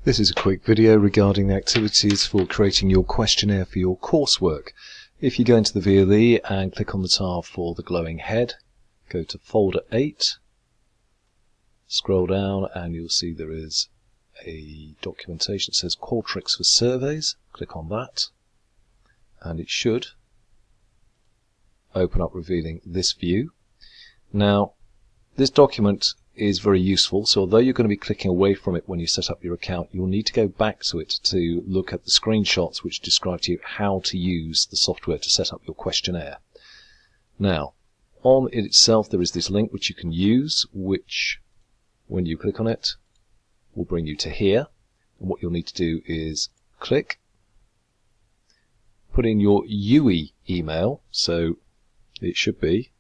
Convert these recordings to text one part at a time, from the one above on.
This is a quick video regarding the activities for creating your questionnaire for your coursework. If you go into the VLE and click on the tile for the glowing head, go to folder 8, scroll down and you'll see there is a documentation that says Qualtrics for surveys. Click on that and it should open up revealing this view. Now this document is very useful, so although you're going to be clicking away from it when you set up your account, you'll need to go back to it to look at the screenshots which describe to you how to use the software to set up your questionnaire. Now, on it itself there is this link which you can use, which when you click on it will bring you to here, and what you'll need to do is click, put in your UE email, so it should be.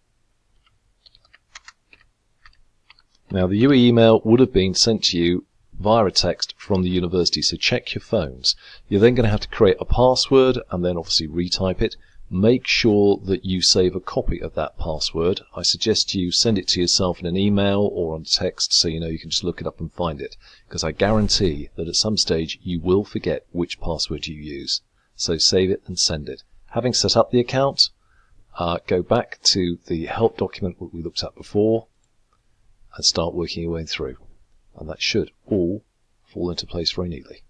Now the UE email would have been sent to you via a text from the university, so check your phones. You're then going to have to create a password and then obviously retype it. Make sure that you save a copy of that password. I suggest you send it to yourself in an email or on text so you know you can just look it up and find it, because I guarantee that at some stage you will forget which password you use. So save it and send it. Having set up the account, go back to the help document that we looked at before and start working your way through, and that should all fall into place very neatly.